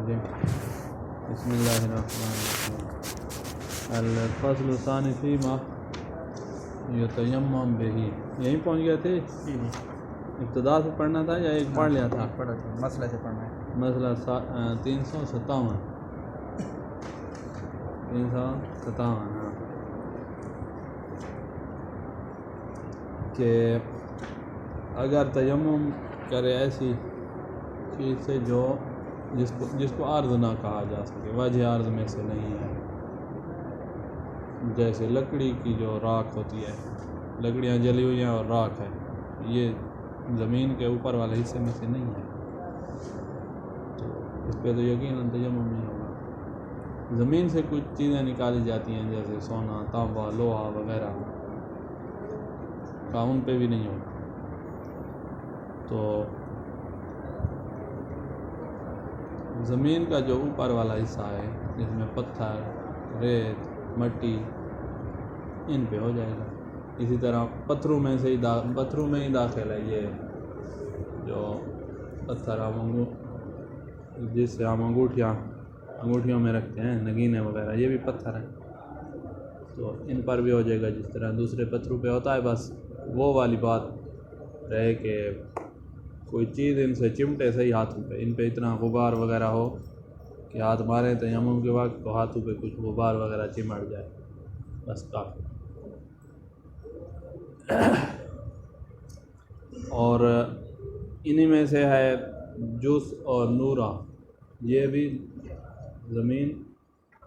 الرجیم بسم اللہ الرحمن الرحیم الفصل الثانی فیما یتیمم بہی. یہیں پہنچ گئے تھے. ابتدا سے پڑھنا تھا یا ایک پڑھ لیا تھا؟ پڑھا تھا، مسئلہ سے پڑھنا ہے. مسئلہ 357 ہاں، کہ اگر تیمم کرے ایسی چیز سے جو جس کو عارض نہ کہا جا سکے، وجہ عارض میں سے نہیں ہے، جیسے لکڑی کی جو راکھ ہوتی ہے، لکڑیاں جلی ہوئی ہیں اور راکھ ہے، یہ زمین کے اوپر والے حصے میں سے نہیں ہے، تو اس پہ تو یقیناً تیمم نہیں ہوگا. زمین سے کچھ چیزیں نکالی جاتی ہیں جیسے سونا، تانبا، لوہا وغیرہ، کا ان پہ بھی نہیں ہوگا. تو زمین کا جو اوپر والا حصہ ہے جس میں پتھر، ریت، مٹی، ان پہ ہو جائے گا. اسی طرح پتھروں میں ہی داخل ہے یہ جو پتھر جس سے ہم انگوٹھیوں میں رکھتے ہیں، نگینے وغیرہ، یہ بھی پتھر ہیں، تو ان پر بھی ہو جائے گا جس طرح دوسرے پتھروں پہ ہوتا ہے. بس وہ والی بات رہے کہ کوئی چیز ان سے چمٹے صحیح ہاتھوں پہ، ان پہ اتنا غبار وغیرہ ہو کہ ہاتھ ماریں تیمم کے وقت تو ہاتھوں پہ کچھ غبار وغیرہ چمٹ جائے، بس کافی. اور انہی میں سے ہے جس اور نورا. یہ بھی زمین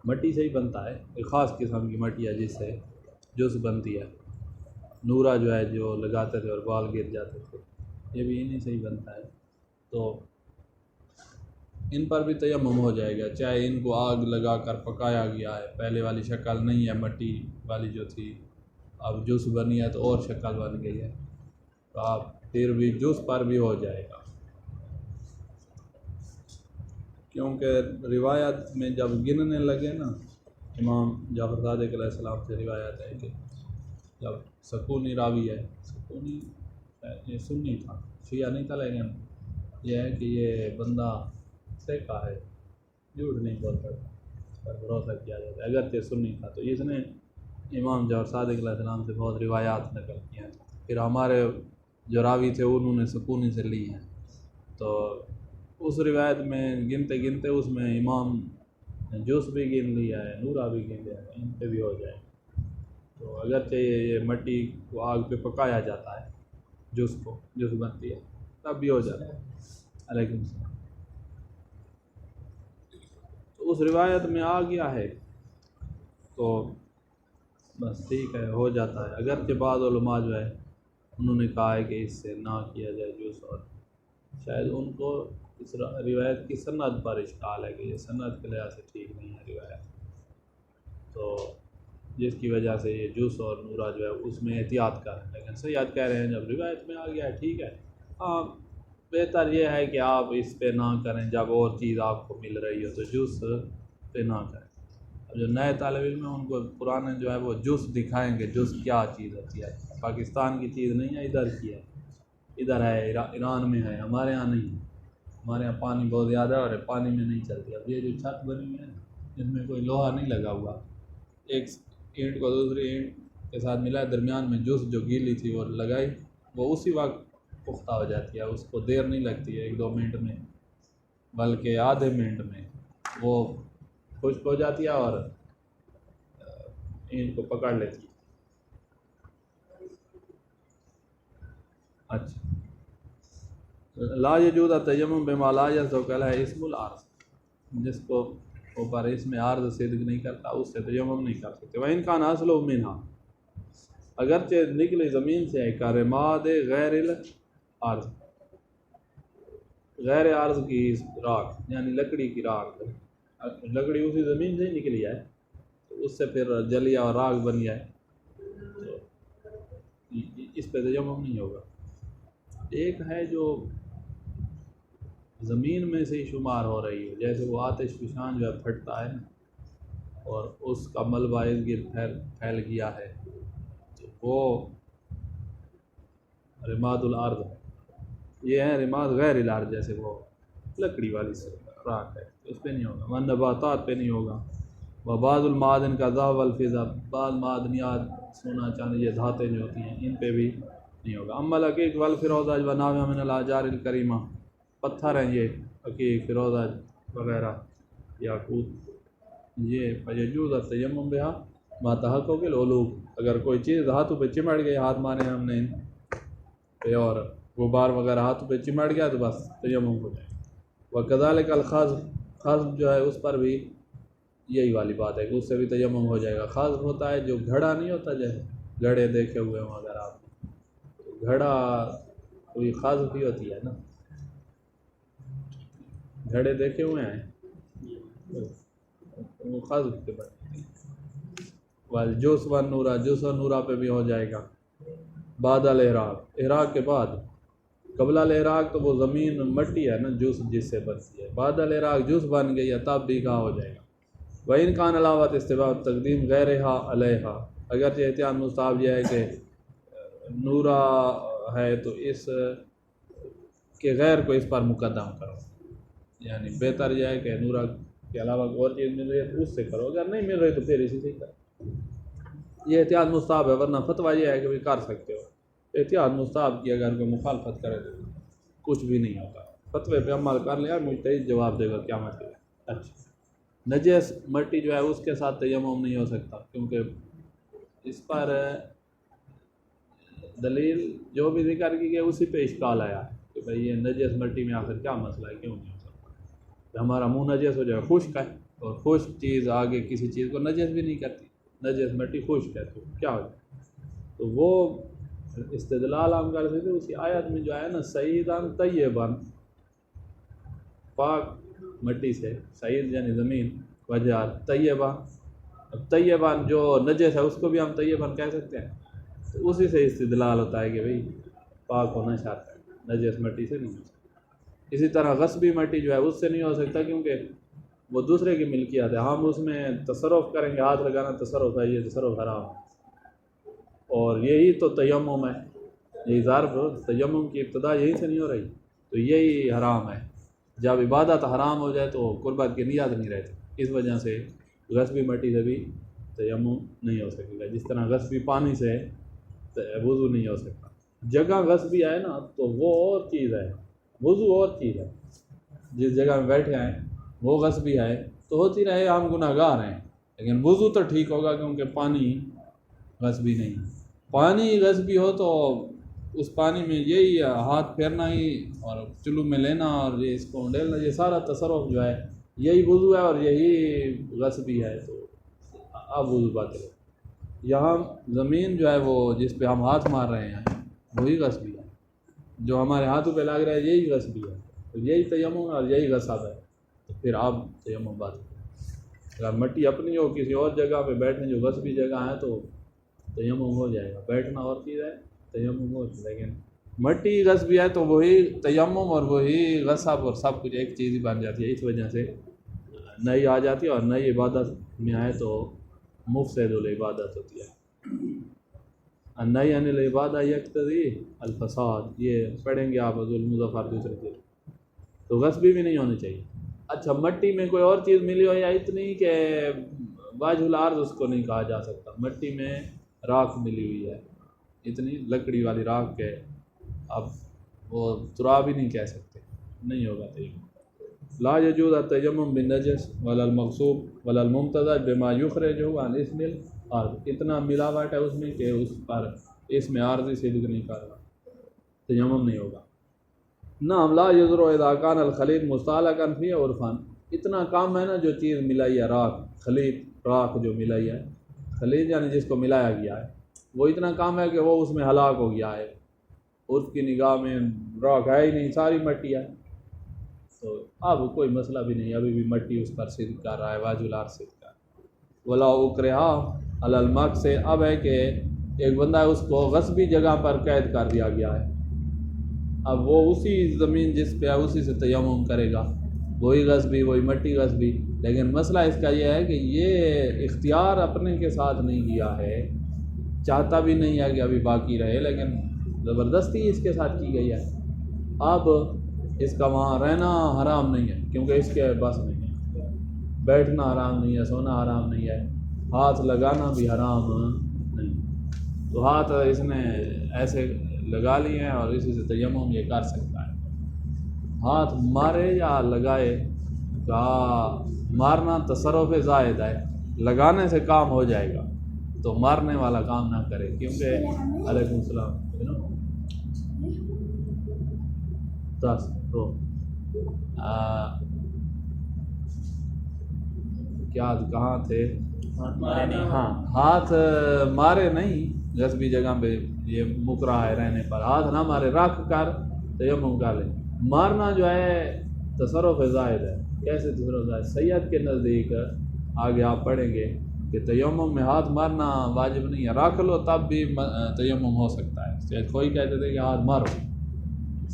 مٹی سے ہی بنتا ہے، ایک خاص قسم کی مٹی ہے جس سے جس بنتی ہے. نورا جو ہے جو لگاتے تھے اور بال گر جاتے تھے، یہ بھی انہی سے ہی بنتا ہے. تو ان پر بھی تیمم ہو جائے گا، چاہے ان کو آگ لگا کر پکایا گیا ہے، پہلے والی شکل نہیں ہے مٹی والی جو تھی، اب جس بنی ہے تو اور شکل بن گئی ہے، تو آپ پھر بھی جس پر بھی ہو جائے گا. کیونکہ روایت میں جب گننے لگے نا، امام جعفر صادق علیہ السلام سے روایت ہے کہ جب سکونی راوی ہے، سکونی یہ سنی تھا، شیعہ نہیں تھا، لیکن یہ ہے کہ یہ بندہ سیکھا ہے، جھوٹ نہیں بولتا، پر بھروسہ کیا جاتا ہے، اگرچہ سنی تھا. تو اس نے امام جعفر صادق علیہ السلام سے بہت روایات نقل کی ہیں. پھر ہمارے جو راوی تھے انہوں نے سکونی سے لی ہیں، تو اس روایت میں گنتے گنتے اس میں امام نے جوس بھی گن لیا ہے، نورا بھی گن لیا ہے، ان پہ بھی ہو جائے. تو اگرچہ یہ مٹی کو آگ پہ پکایا جاتا ہے، جوس بنتی ہے، تب بھی ہو جاتا ہے. علیکم السلام. تو اس روایت میں آ گیا ہے تو بس ٹھیک ہے، ہو جاتا ہے. اگرچہ بعض علماء جو ہے انہوں نے کہا ہے کہ اس سے نہ کیا جائے جوس، اور شاید ان کو اس روایت کی سند پر اشکال ہے کہ یہ سند کے لحاظ سے ٹھیک نہیں ہے روایت، تو جس کی وجہ سے یہ جوس اور نورا جو ہے اس میں احتیاط کریں. لیکن سیاد کہہ رہے ہیں جب روایت میں آ گیا ہے ٹھیک ہے. ہاں، بہتر یہ ہے کہ آپ اس پہ نہ کریں، جب اور چیز آپ کو مل رہی ہو تو جوس پہ نہ کریں. جو نئے طالب علم ہیں ان کو پرانے جو ہے وہ جوس دکھائیں گے، جوس کیا چیز ہوتی ہے، پاکستان کی چیز نہیں ہے، ادھر کی ہے، ادھر ہے، ایران میں ہے، ہمارے ہاں نہیں ہے. ہمارے یہاں پانی بہت زیادہ ہے اور پانی میں نہیں چلتی. اب یہ جو چھت بنی ہوئی ہے اس میں کوئی لوہا نہیں لگا ہوا، ایک اینٹ کو دوسری اینٹ کے ساتھ ملا، درمیان میں جوس جو گیلی تھی وہ لگائی، وہ اسی وقت پختہ ہو جاتی ہے. اس کو دیر نہیں لگتی ہے 1-2 منٹ میں، بلکہ آدھے منٹ میں وہ خشک ہو جاتی ہے اور اینٹ کو پکڑ لیتی ہے. اچھا، لا یجوز تیمم بما لا یصدق علیہ اسم العارض. جس کو اوپر اس میں عارض صدق نہیں کرتا اس سے تیمم نہیں کر سکتے. وَإِنْ كَانَ أَصْلُهُ مِنْهَا، اگرچہ نکلی زمین سے ہے، کارماد غیر العارض، غیر عارض کی راکھ، یعنی لکڑی کی راکھ، لکڑی اسی زمین سے ہی نکلی ہے تو اس سے پھر جلیا اور راکھ بن جائے تو اس پہ تیمم نہیں ہوگا. ایک ہے جو زمین میں سے ہی شمار ہو رہی ہے، جیسے وہ آتش فشان جو ہے پھٹتا ہے نا، اور اس کا ملبہ ارد گرد پھیل گیا ہے، تو وہ رماد الارض ہے. یہ ہے رماد غیر الارض، جیسے وہ لکڑی والی راکھ ہے، اس پہ پہ نہیں ہوگا، والنباتات پہ نہیں ہوگا، وبعض المعادن کا ذهب والفضہ، بعض معدنیات سونا چاندی یہ دھاتیں جو ہوتی ہیں ان پہ بھی نہیں ہوگا۔ اما العقیق والفروزج ونحوها من الاحجار الکریمہ، پتھر ہیں یہ عقیق، فروزج وغیرہ، یاقوت، یہ فیجوز التیمم بہا ما تحقق العلوم، اگر کوئی چیز ہاتھوں پہ چمٹ گئی، ہاتھ مارے ہم نے پہ اور غبار وغیرہ ہاتھوں پہ چمٹ گیا تو بس تیمم ہو جائے۔ وکذالک الخزف، خزف جو ہے اس پر بھی یہی والی بات ہے کہ اس سے بھی تیمم ہو جائے گا۔ خزف ہوتا ہے جو گھڑا نہیں ہوتا، جیسے گھڑے دیکھے ہوئے ہوں اگر آپ، گھڑا کوئی خزف ہی ہوتی ہے نا، گھڑے دیکھے ہوئے ہیں وہ خزف کے بعد، والجوس والنورا، جوس و نورا پہ بھی ہو جائے گا۔ بعد الاحراق، احراق کے بعد، قبل الاحراق تو وہ زمین مٹی ہے نا جوس جس سے بنتی ہے، بعد الاحراق جوس بن گئی ہے تب بھی کہاں ہو جائے گا۔ وَإِنْ كَانَ عَلَامَةُ اسْتِحْبَابِ تقدیم غیرها علیہا، اگرچہ احتیاط مستحب یہ ہے کہ نورا ہے تو اس کے غیر کو اس پر مقدم کرو، یعنی بہتر یہ ہے کہ نورا کے علاوہ اور چیز مل رہی ہے تو اس سے کرو، اگر نہیں مل رہی تو پھر اسی سے کرو۔ یہ احتیاط مستحب ہے، ورنہ فتویٰ یہ ہے کہ بھی کر سکتے ہو۔ احتیاط مستحب کی اگر کوئی مخالفت کرے تو کچھ بھی نہیں ہوتا، فتوے پہ عمل کر لیا مجتہد جواب دے گا قیامت کے لیے۔ اچھا، نجس مٹی جو ہے اس کے ساتھ تیمم نہیں ہو سکتا، کیونکہ اس پر دلیل جو بھی ذکر کی گئی اسی پہ اشکال آیا ہے کہ بھئی یہ نجس مٹی میں آخر کیا مسئلہ ہے، کیوں نہیں ہو سکتا؟ کہ ہمارا منہ نجس ہو جائے، خشک ہے، اور خشک چیز آگے کسی چیز کو نجس بھی نہیں کرتی، نجس مٹی خشک ہے تو کیا ہو جائے؟ تو وہ استدلال ہم کر سکتے اسی آیت میں جو ہے نا، سعیداً طیباً، پاک مٹی سے، سعید یعنی زمین، وجہ طیبہ، طیباً جو نجس ہے اس کو بھی ہم طیباً کہہ سکتے ہیں، تو اسی سے استدلال ہوتا ہے کہ بھئی پاک ہونا چاہتا ہے، نجس مٹی سے نہیں ہو سکتا۔ اسی طرح غصبی مٹی جو ہے اس سے نہیں ہو سکتا، کیونکہ وہ دوسرے کی ملکیت ہے، ہم اس میں تصرف کریں گے، ہاتھ لگانا تصرف ہے، یہ تصرف حرام ہے، اور یہی تو تیمم ہے، یہی ضرب تیمم کی ابتدا یہی سے نہیں ہو رہی، تو یہی حرام ہے۔ جب عبادت حرام ہو جائے تو قربت کی نیت نہیں رہتی، اس وجہ سے غصبی مٹی سے بھی تیمم نہیں ہو سکے گا، جس طرح غصبی پانی سے وضو نہیں ہو سکتا۔ جگہ غصبی ہے نا تو وہ اور چیز ہے، وضو اور چیز ہے، جس جگہ میں بیٹھے ہیں وہ غصبی ہے تو ہوتی رہے ہم گناہ گار ہیں، لیکن وضو تو ٹھیک ہوگا کیونکہ پانی غصبی نہیں۔ پانی غصبی ہو تو اس پانی میں یہی ہاتھ پھیرنا ہی اور چلو میں لینا اور یہ اس کو ڈیلنا، یہ سارا تصرف جو ہے یہی وضو ہے اور یہی غصبی ہے، تو اب وضو باطل ہے۔ یہاں زمین جو ہے وہ جس پہ ہم ہاتھ مار رہے ہیں وہی غصبی ہے، جو ہمارے ہاتھوں پہ لگ رہا ہے یہی غصبی ہے، تو یہی تیمم اور یہی غصب ہے، تو پھر اب تیمم باطل ہے۔ اگر مٹی اپنی ہو کسی اور جگہ پہ بیٹھنے جو غصبی جگہ ہے تو تیمم ہو جائے گا، بیٹھنا اور چیز ہے، تیمم ہو، لیکن مٹی غصبی ہے تو وہی تیمم اور وہی غصب اور سب کچھ ایک چیز ہی بن جاتی ہے، اس وجہ سے نئی آ جاتی ہے، اور نئی عبادت میں آئے تو مفسد العبادت ہوتی ہے۔ النہی عن العبادہ یقتضی الفساد، یہ پڑھیں گے آپ عبد المظفر دوسرے دن، تو غصبی بھی نہیں ہونی چاہیے۔ اچھا، مٹی میں کوئی اور چیز ملی ہو یا اتنی کہ واجہ الارض اس کو نہیں کہا جا سکتا، مٹی میں راکھ ملی ہوئی ہے، اتنی لکڑی والی راکھ کے اب وہ تراب ہی نہیں کہہ سکتے، نہیں ہوگا تیمم۔ لا یجوز التیمم بالنجس ولا المغصوب ولا الممتزج بما یخرجہ عن اسم الارض، اتنا ملاوٹ ہے اس میں کہ اس پر اسم عارضی صدق نہیں کرے گا، تیمم نہیں ہوگا۔ نعم لا یضر اذا کان الخلیط مستعلقا فی عرفا، اتنا کام ہے نا جو چیز ملائی ہے، راکھ، خلیط، راکھ جو ملائی ہے، خلیط یعنی جس کو ملایا گیا ہے، وہ اتنا کام ہے کہ وہ اس میں ہلاک ہو گیا ہے، عرف کی نگاہ میں راکھ ہے ہی نہیں، ساری مٹی ہے، تو اب کوئی مسئلہ بھی نہیں، ابھی بھی مٹی اس پر صدق کر رہا ہے، واجب الارض صدق کر رہا ہے۔ ولا اکرہا علی المک سے، اب ہے کہ ایک بندہ ہے اس کو غصبی جگہ پر قید کر دیا گیا ہے، اب وہ اسی زمین جس پہ ہے اسی سے تیمم کرے گا، وہی غصبی، وہی مٹی غصبی، لیکن مسئلہ اس کا یہ ہے کہ یہ اختیار اپنے کے ساتھ نہیں کیا ہے، چاہتا بھی نہیں ہے کہ ابھی باقی رہے، لیکن زبردستی اس کے ساتھ کی گئی ہے، اب اس کا وہاں رہنا حرام نہیں ہے کیونکہ اس کے بس نہیں ہے، بیٹھنا حرام نہیں ہے، سونا حرام نہیں ہے، ہاتھ لگانا بھی حرام نہیں. تو ہاتھ اس نے ایسے لگا لیے ہیں اور اسی سے تیمم یہ کر سکتا ہے. ہاتھ مارے یا لگائے، کہا مارنا تصرف زائد ہے، لگانے سے کام ہو جائے گا تو مارنے والا کام نہ کرے، کیونکہ علیکم السلام کیا کہاں تھے؟ ہاں، ہاتھ مارے نہیں غصبی جگہ پہ، یہ مکرہ ہے رہنے پر، ہاتھ نہ مارے، رکھ کر تیمم کر لے. مارنا جو ہے تصرف زائد ہے. کیسے تصرف زائد؟ سید کے نزدیک آگے آپ پڑھیں گے کہ تیمم میں ہاتھ مارنا واجب نہیں ہے، رکھ لو تب بھی تیمم ہو سکتا ہے. سید کوئی کہتے تھے کہ ہاتھ مارو،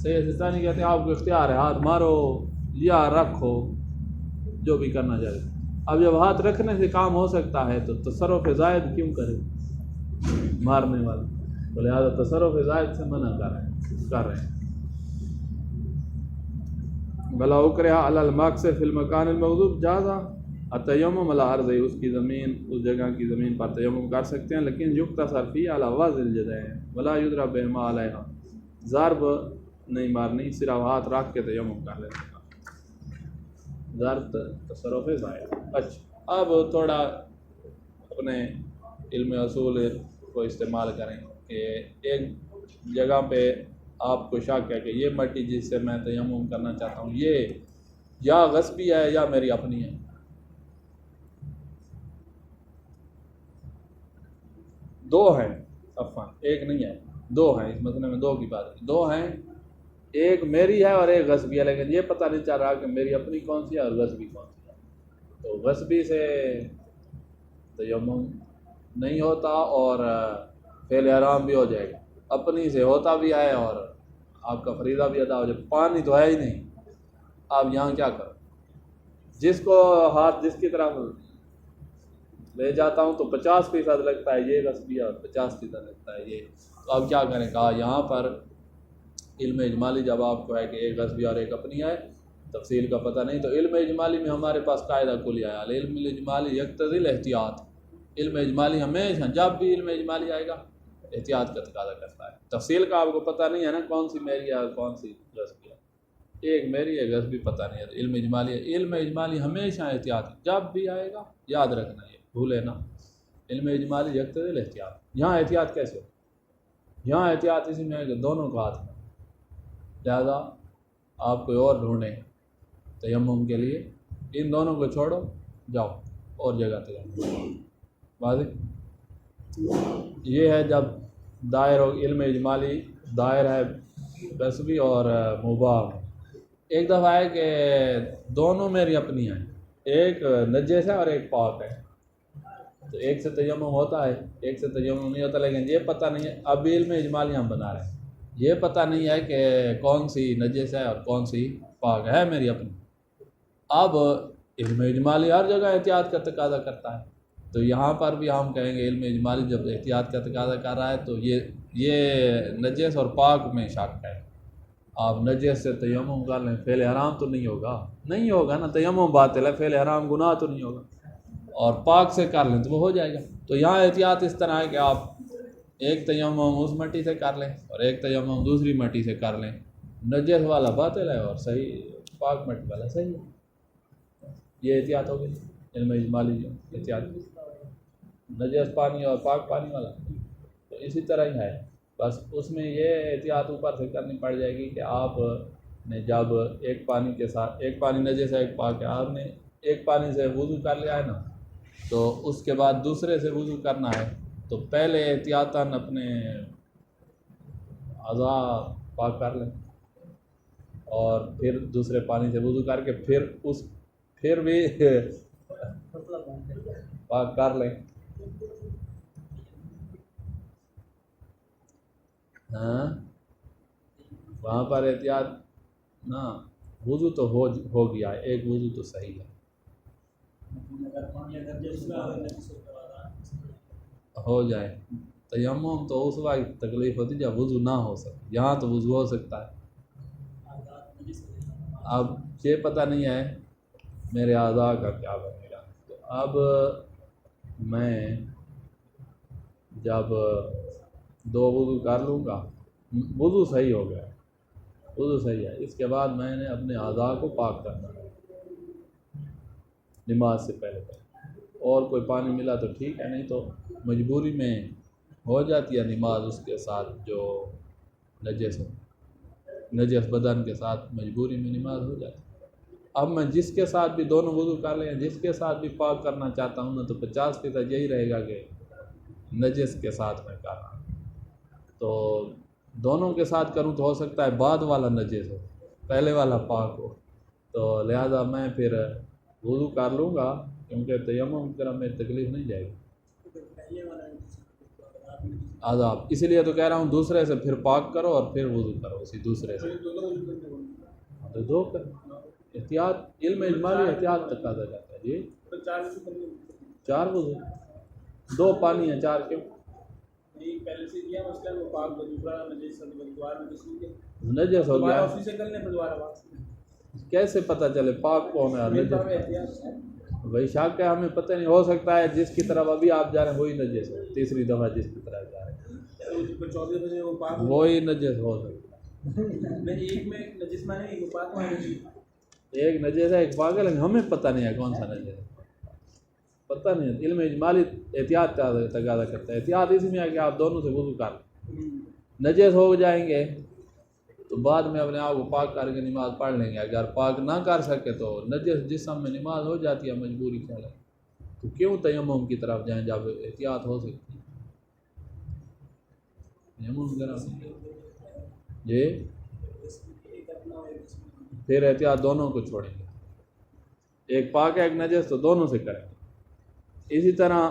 سید ثانی کہتے ہیں آپ کو اختیار ہے، ہاتھ مارو یا رکھو جو بھی کرنا چاہے. اب جب ہاتھ رکھنے سے کام ہو سکتا ہے تو تصرف زائد کیوں کرے مارنے والا؟ تو لہٰذا تصرف زائد سے منع کر رہے ہیں. بلا اکرہ علی المقصد فی المکان المغضوب جازا التیمم علی ارض، اس کی زمین، اس جگہ کی زمین پر تیمم کر سکتے ہیں، لیکن یقتصر فی علی وضع الجدین ولا یضرب بہما علیہا، ضرب نہیں مارنی، صرف ہاتھ رکھ کے تیمم کر لیتے ہیں. ضرب تصرف زائد. اچھا، اب تھوڑا اپنے علم اصول کو استعمال کریں کہ ایک جگہ پہ آپ کو شک ہے کہ یہ مٹی جس سے میں تیمم کرنا چاہتا ہوں یہ یا غصبی ہے یا میری اپنی ہے. دو ہیں، عفواً ایک نہیں ہے، دو ہیں، اس مسئلے میں دو کی بات ہے. دو ہیں، ایک میری ہے اور ایک غصبی ہے، لیکن یہ پتہ نہیں چل رہا کہ میری اپنی کون سی ہے اور غصبی کون سی ہے. تو غصبی سے تیمم نہیں ہوتا اور فعل احرام بھی ہو جائے گا، اپنی سے ہوتا بھی ہے اور آپ کا فریضہ بھی ادا ہو جائے. پانی تو ہے ہی نہیں، آپ یہاں کیا کرو؟ جس کو ہاتھ جس کی طرف لے جاتا ہوں تو 50% لگتا ہے یہ غصبی اور 50% لگتا ہے یہ. تو اب کیا کریں؟ کہا یہاں پر علم اجمالی جب آپ کو ہے کہ ایک غصبی اور ایک اپنی ہے، تفصیل کا پتہ نہیں، تو علم اجمالی میں ہمارے پاس قاعدہ کلی آیا، علم اجمالی یقتضی الاحتیاط. علم اجمالی ہمیشہ جب بھی علم اجمالی آئے گا احتیاط کا تقاضا کرتا ہے. تفصیل کا آپ کو پتہ نہیں ہے نا کون سی میری ہے اور کون سی غصبی ہے، ایک میری ہے غصبی پتہ نہیں ہے، تو علم اجمالی ہے. علم اجمالی ہمیشہ احتیاط جب بھی آئے گا یاد رکھنا، یہ بھولے نا، علم اجمالی یقتضی الاحتیاط. یہاں احتیاط کیسے ہو؟ یہاں احتیاط اسی میں ہے کہ دونوں کا ہاتھ میں، لہٰذا آپ کوئی اور ڈھونڈیں تیمم کے لیے، ان دونوں کو چھوڑو جاؤ اور جگہ تیمم. واضح؟ یہ ہے جب دائر ہو علم اجمالی، دائر ہے غصبی اور مباح. ایک دفعہ ہے کہ دونوں میری اپنی ہیں، ایک نجس ہے اور ایک پاک ہے، تو ایک سے تیمم ہوتا ہے ایک سے تیمم نہیں ہوتا، لیکن یہ پتہ نہیں ہے، اب علم اجمالی ہم بنا رہے ہیں، یہ پتہ نہیں ہے کہ کون سی نجس ہے اور کون سی پاک ہے میری اپنی. اب علم اجمالی ہر جگہ احتیاط کا تقاضا کرتا ہے، تو یہاں پر بھی ہم کہیں گے علم اجمالی جب احتیاط کا تقاضا کر رہا ہے تو یہ نجس اور پاک میں شک ہے. آپ نجس سے تیمم کر لیں، فعل حرام تو نہیں ہوگا نا، تیمم باطل ہے، فعل حرام گناہ تو نہیں ہوگا، اور پاک سے کر لیں تو وہ ہو جائے گا. تو یہاں احتیاط اس طرح ہے کہ آپ ایک تیمم اس مٹی سے کر لیں اور ایک تیمم دوسری مٹی سے کر لیں، نجس والا باطل ہے اور صحیح پاک مٹی والا صحیح ہے. یہ احتیاط ہو گئی علم اجمالی جو احتیاط، نجس پانی اور پاک پانی والا. تو اسی طرح ہی ہے، بس اس میں یہ احتیاط اوپر سے کرنی پڑ جائے گی کہ آپ نے جب ایک پانی کے ساتھ، ایک پانی نجس ہے ایک پاک ہے، آپ نے ایک پانی سے وضو کر لیا ہے نا، تو اس کے بعد دوسرے سے وضو کرنا ہے تو پہلے احتیاطاً اپنے اعضاء پاک کر لیں اور پھر دوسرے پانی سے وضو کر کے پھر بھی پاک کر لیں. ہاں وہاں پر احتیاط نا، وضو تو ہو گیا ہے، ایک وضو تو صحیح ہے، ہو جائے. تیمم تو اس وقت تکلیف ہوتی جب وضو نہ ہو سکے، یہاں تو وضو ہو سکتا ہے. اب یہ پتہ نہیں ہے میرے اعضاء کا کیا بنے گا؟ تو اب میں جب دو وضو کر لوں گا، وضو صحیح ہو گیا، وضو صحیح ہے، اس کے بعد میں نے اپنے اعضاء کو پاک کرنا ہے نماز سے پہلے اور کوئی پانی ملا تو ٹھیک ہے، نہیں تو مجبوری میں ہو جاتی ہے نماز اس کے ساتھ جو نجس بدن کے ساتھ مجبوری میں نماز ہو جاتی ہے۔ اب میں جس کے ساتھ بھی دونوں وضو کر لیں، جس کے ساتھ بھی پاک کرنا چاہتا ہوں نا، تو 50% یہی رہے گا کہ نجس کے ساتھ میں کر رہا ہوں۔ تو دونوں کے ساتھ کروں تو ہو سکتا ہے بعد والا نجس ہو، پہلے والا پاک ہو، تو لہذا میں پھر وضو کر لوں گا، کیونکہ تیمم کی طرح میری تکلیف نہیں جائے گی عذاب، اسی لیے تو کہہ رہا ہوں دوسرے سے پھر پاک کرو اور پھر وضو کرو اسی دوسرے سے، تو دو کر احتیاط، علم اجمالی احتیاط تقاضا کرتا ہے جی۔ 4 وضو، 2 پانی ہیں، 4 کیوں؟ پہلے سے کیا مسئلہ وہ پاک دوسرا نجس ہو گیا، کیسے پتہ چلے پاک کون ہے اور نجس؟ وہی شک ہے، ہمیں پتہ نہیں، ہو سکتا ہے جس کی طرف ابھی آپ جا رہے ہیں وہی نجس ہو، تیسری دفعہ جس کی طرف جا رہے ہیں وہی نجس ہو سکتا ہے۔ ایک نجس ہے ایک پاگل ہے، ہمیں پتہ نہیں ہے کون سا نجس ہے، پتہ نہیں ہے۔ علم اجمالی احتیاط تقاضا کرتا ہے، احتیاط اس میں ہے کہ آپ دونوں سے وضو کر لیں، نجس ہو جائیں گے تو بعد میں اپنے آپ کو پاک کر کے نماز پڑھ لیں گے، اگر پاک نہ کر سکے تو نجس جسم میں نماز ہو جاتی ہے مجبوری کے حالت، تو کیوں تیمم کی طرف جائیں جب احتیاط ہو سکتی ہے؟ تیمم کی طرف جی، پھر احتیاط دونوں کو چھوڑیں گے، ایک پاک ہے ایک نجس تو دونوں سے کریں گے۔ اسی طرح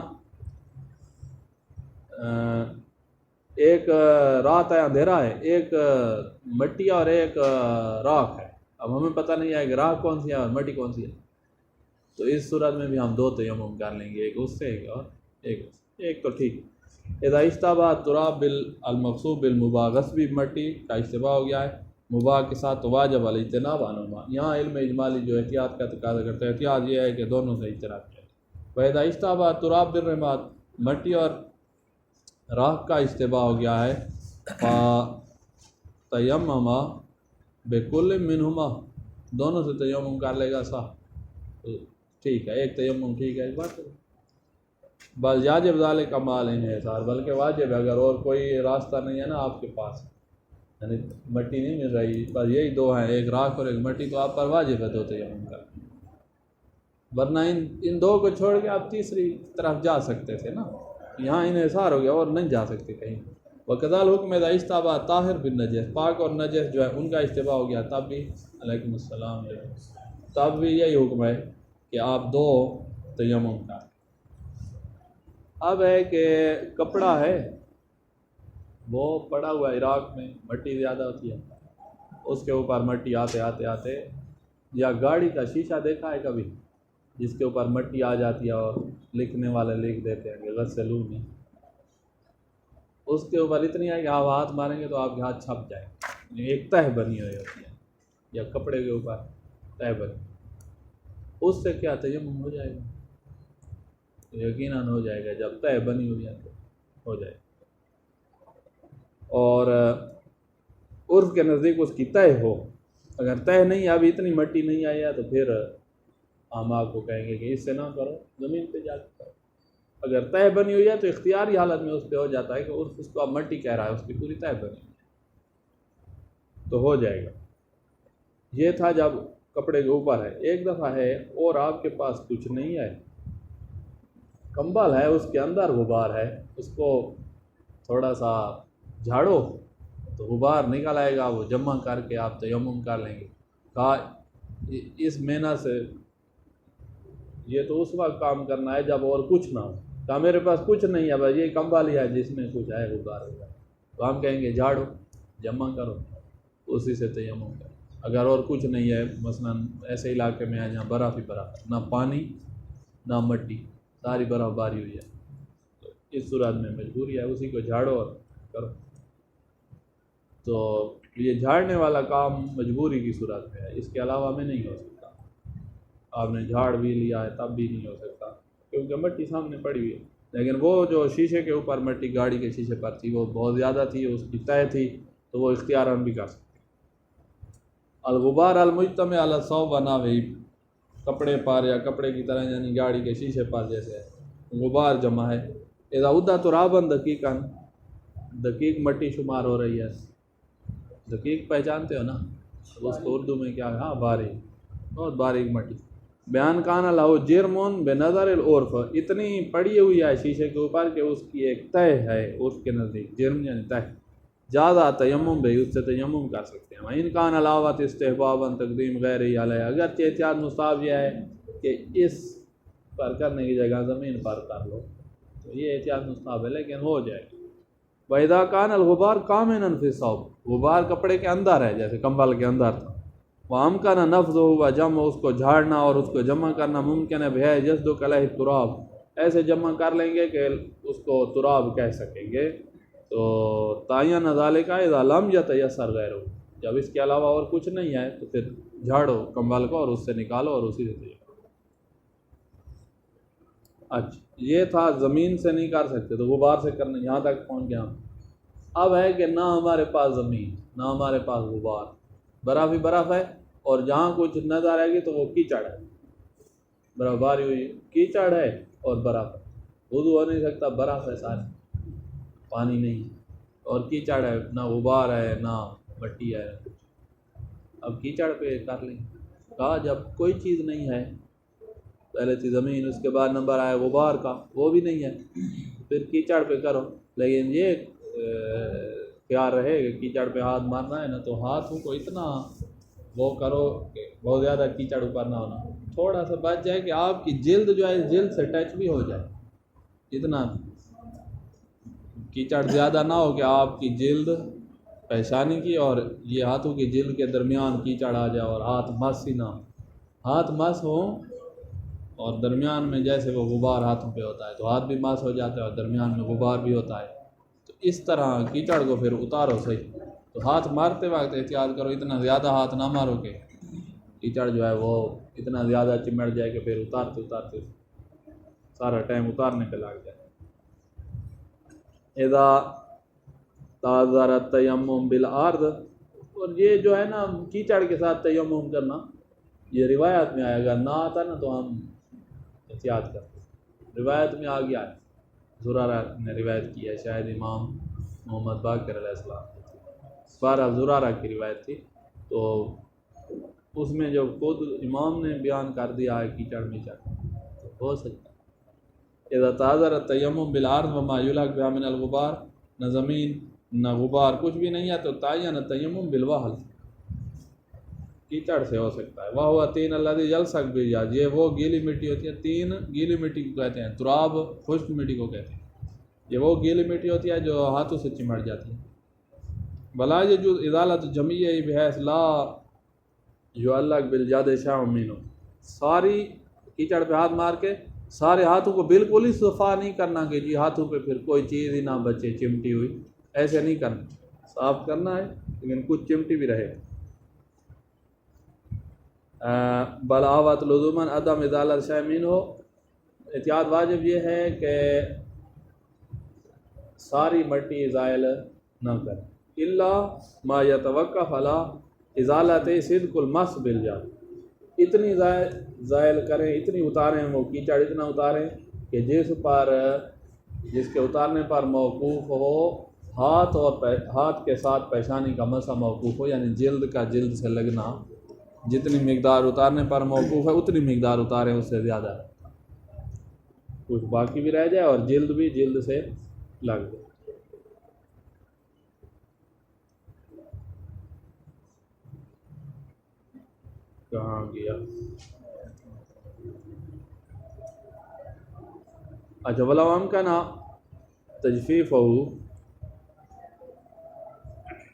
ایک رات ہے، اندھیرا ہے، ایک مٹی اور ایک راکھ ہے، اب ہمیں پتہ نہیں ہے کہ راکھ کون سی ہے اور مٹی کون سی ہے، تو اس صورت میں بھی ہم 2 تیمم کر لیں گے، ایک اس سے اور ایک تو ٹھیک ہے۔ اذا اشتبہ تراب المقصوب بالمباح، غصبی مٹی کا اشتباہ ہو گیا ہے مباح کے ساتھ تو واجب الاجتناب عنہما، یہاں علم اجمالی جو احتیاط کا تقاضا کرتا ہے، احتیاط یہ ہے کہ دونوں سے اجتناب کریں۔ وَإِذَا اشتبہ تراب بالرماد، مٹی اور راکھ کا اشتباہ ہو گیا ہے، تیمم بکل منہما، دونوں سے تیمم کر لے گا، صح ٹھیک ہے، ایک تیمم ٹھیک ہے، ایک بات ہے۔ بل یاجب ذالک مال انحصار، بلکہ واجب ہے اگر اور کوئی راستہ نہیں ہے نا آپ کے پاس، یعنی مٹی نہیں مل رہی، بس یہی 2 ہیں، ایک راکھ اور ایک مٹی، تو آپ پر واجب ہے 2 تیمم کا، ورنہ ان 2 کو چھوڑ کے آپ تیسری طرف جا سکتے تھے نا، یہاں انحصار ہو گیا اور نہیں جا سکتے کہیں۔ وَكَذَلِكَ حُکْمُ اِذَا اشْتَبَهَ طاہر بالنجس، پاک اور نجس جو ہے ان کا اشتباہ ہو گیا، تب بھی علیکم السلام تب بھی یہی حکم ہے کہ آپ 2 تیمم کریں۔ اب ہے کہ کپڑا ہے وہ پڑا ہوا عراق میں، مٹی زیادہ ہوتی ہے، اس کے اوپر مٹی آتے یا گاڑی کا شیشہ دیکھا ہے کبھی جس کے اوپر مٹی آ جاتی ہے اور لکھنے والے لکھ دیتے ہیں کہ غسلونی، اس کے اوپر اتنی ہے کہ آپ ہاتھ ماریں گے تو آپ کے ہاتھ چھپ جائیں گے، ایک تہ بنی ہوئی ہوتی ہے، یا کپڑے کے اوپر تہ بنی، اس سے کیا تیمم ہو جائے گا؟ یقیناً ہو جائے گا، جب تہ بنی ہوئی ہے تو ہو جائے گا۔ اور عرف کے نزدیک اس کی تہ ہو، اگر تہ نہیں ہے، ابھی اتنی مٹی نہیں آئی ہے، تو پھر ہم آپ کو کہیں گے کہ اس سے نہ کرو، زمین پہ جا کے کرو۔ اگر تہ بنی ہوئی ہے تو اختیاری حالت میں اس پہ ہو جاتا ہے کہ اس کو اب مٹی کہہ رہا ہے، اس کی پوری تہ بنی ہوئی ہے تو ہو جائے گا۔ یہ تھا جب کپڑے کے اوپر ہے۔ ایک دفعہ ہے اور آپ کے پاس کچھ نہیں ہے، کمبل ہے، اس کے اندر غبار ہے، اس کو تھوڑا سا جھاڑو تو غبار نکل آئے گا، وہ جمع کر کے آپ تیمم کر لیں گے۔ کہا اس معنی سے یہ تو اس وقت کام کرنا ہے جب اور کچھ نہ ہو، کہا میرے پاس کچھ نہیں ہے، بس یہ کمبل ہی ہے جس میں کچھ ہے غبار ہوگا، تو ہم کہیں گے جھاڑو جمع کرو، اسی سے تیمم کرو۔ اگر اور کچھ نہیں ہے، مثلاً ایسے علاقے میں ہے جہاں برف ہی برف ہے، نہ پانی نہ مٹی، ساری برف باری ہوئی ہے، تو اس صورت میں مجبوری ہے اسی کو جھاڑو اور کرو۔ تو یہ جھاڑنے والا کام مجبوری کی صورت میں ہے، اس کے علاوہ میں نہیں ہو سکتا۔ آپ نے جھاڑ بھی لیا ہے تب بھی نہیں ہو سکتا کیونکہ مٹی سامنے پڑی ہوئی ہے. لیکن وہ جو شیشے کے اوپر مٹی گاڑی کے شیشے پر تھی وہ بہت زیادہ تھی، اس کی طے تھی، تو وہ اختیاراً بھی کر سکتے. الغبار المجتمع علی الثوب ونحوہ، کپڑے پر یا کپڑے کی طرح یعنی گاڑی کے شیشے پر جیسے غبار جمع ہے. اذا عدہ ترابا دقیقاً، دقیق مٹی شمار ہو رہی ہے. دقیق پہچانتے ہو نا اس کو اردو میں کیا ہے؟ ہاں باریک، بہت باریک مٹی. بیان کان لہو جرمون بنظر العرف، اتنی پڑی ہوئی ہے شیشے کے اوپر کہ اس کی ایک طے ہے اس کے نزدیک. جرم یعنی طے. جازا تیمم بھی، اس سے تیمم کر سکتے ہیں. ان کان علاوت استحبابا تقدیم غیر علیہ، اگرچہ احتیاط مصاب یہ ہے کہ اس پر کرنے کی جگہ زمین پر کر لو، تو یہ احتیاط مصاب ہے لیکن ہو جائے گا. وَإِذَا كَانَ الْغُبَارُ كَامِنًا فِي الثَّوْبِ، غبار کپڑے کے اندر ہے جیسے کمبل کے اندر تھا. وَأَمْكَنَ نَفْضُهُ وَجَمْعُهُ، اس کو جھاڑنا اور اس کو جمع کرنا ممکن ہے. بِحَيْث يَصْدُقَ عَلَيْهِ التُّرَابُ، ایسے جمع کر لیں گے کہ اس کو تراب کہہ سکیں گے. تو تعین ذالک اذا لم یتیسر غیرہ، جب اس کے علاوہ اور کچھ نہیں ہے تو پھر جھاڑو کمبل کو اور اس سے نکالو اور اسی سے تیار. اچھا یہ تھا زمین سے نہیں کر سکتے تو غبار سے کرنا، یہاں تک پہنچ گیا ہم. اب ہے کہ نہ ہمارے پاس زمین نہ ہمارے پاس غبار، برف ہی برف ہے اور جہاں کچھ نظر آئے گی تو وہ کیچڑ ہے. برف باری ہوئی کیچڑ ہے اور برف ہے، وضو ہو نہیں سکتا، برف ہے سارے، پانی نہیں اور کیچڑ ہے، نہ غبار ہے نہ مٹی ہے. اب کیچڑ پہ کر لیں. کہا جب کوئی چیز نہیں ہے، پہلے تھی زمین، اس کے بعد نمبر آیا غبار کا، وہ بھی نہیں ہے، پھر کیچڑ پہ کرو. لیکن یہ خیال رہے کہ کیچڑ پہ ہاتھ مارنا ہے نا تو ہاتھوں کو اتنا وہ کرو کہ بہت زیادہ کیچڑ اوپر نہ ہونا، تھوڑا سا بچ جائے کہ آپ کی جلد جو ہے جلد سے ٹچ بھی ہو جائے. اتنا کیچڑ زیادہ نہ ہو کہ آپ کی جلد پیشانی کی اور یہ ہاتھوں کی جلد کے درمیان کیچڑ آ جائے اور ہاتھ مس ہی نہ ہو. ہاتھ مس ہو اور درمیان میں جیسے وہ غبار ہاتھوں پہ ہوتا ہے تو ہاتھ بھی مس ہو جاتا ہے اور درمیان میں غبار بھی ہوتا ہے. تو اس طرح کیچڑ کو پھر اتارو صحیح. تو ہاتھ مارتے وقت احتیاط کرو، اتنا زیادہ ہاتھ نہ مارو کہ کیچڑ جو ہے وہ اتنا زیادہ چمٹ جائے کہ پھر اتارتے سارا ٹائم اتارنے پہ لگ جائے. اذا تعذر التیمم بالارض، اور یہ جو ہے نا کیچڑ کے ساتھ تیمم کرنا یہ روایت میں آئے گا، نہ آتا نا تو ہم احتیاط کرتے. روایت میں آ گیا ہے، زرارہ نے روایت کی ہے، شاید امام محمد باقر علیہ السلام، بارہ زرارہ کی روایت تھی. تو اس میں جو خود امام نے بیان کر دیا ہے کیچڑ میچڑ تو ہو سکتا ہے. اذا تعذر التیمم بالارض وما یلحق بها من الغبار، نہ زمین نہ غبار کچھ بھی نہیں ہے تو تعین التیمم بالوحل، کیچڑ سے ہو سکتا ہے. وہو طین الذی یلصق بالجلد، یہ وہ گیلی مٹی ہوتی ہے، تین گیلی مٹی کو کہتے ہیں، تراب خشک مٹی کو کہتے ہیں. یہ وہ گیلی مٹی ہوتی ہے جو ہاتھوں سے چمٹ جاتی ہے. ولا یجوز ازالۃ جمیع بحیث لا یعلق بالجلد شیء منہ، ساری کیچڑ پہ ہاتھ مار کے سارے ہاتھوں کو بالکل ہی صفا نہیں کرنا کہ جی ہاتھوں پہ پھر کوئی چیز ہی نہ بچے چمٹی ہوئی، ایسے نہیں کرنا. صاف کرنا ہے لیکن کچھ چمٹی بھی رہے. بلاوت لزوماً عدم ازالت شیء منہ، احتیاط واجب یہ ہے کہ ساری مٹی زائل نہ کریں. الا ما یتوقف علی ازالت صدق المس بالجلد، اتنی زائل کریں، اتنی اتاریں وہ کیچڑ اتنا اتاریں کہ جس کے اتارنے پر موقوف ہو ہاتھ اور ہاتھ کے ساتھ پیشانی کا مسح موقوف ہو، یعنی جلد کا جلد سے لگنا. جتنی مقدار اتارنے پر موقوف ہے اتنی مقدار اتاریں، اس سے زیادہ کچھ باقی بھی رہ جائے اور جلد بھی جلد سے لگ جائے. کہاں گیا؟ اچھا ولو امکن تجفیف ہو،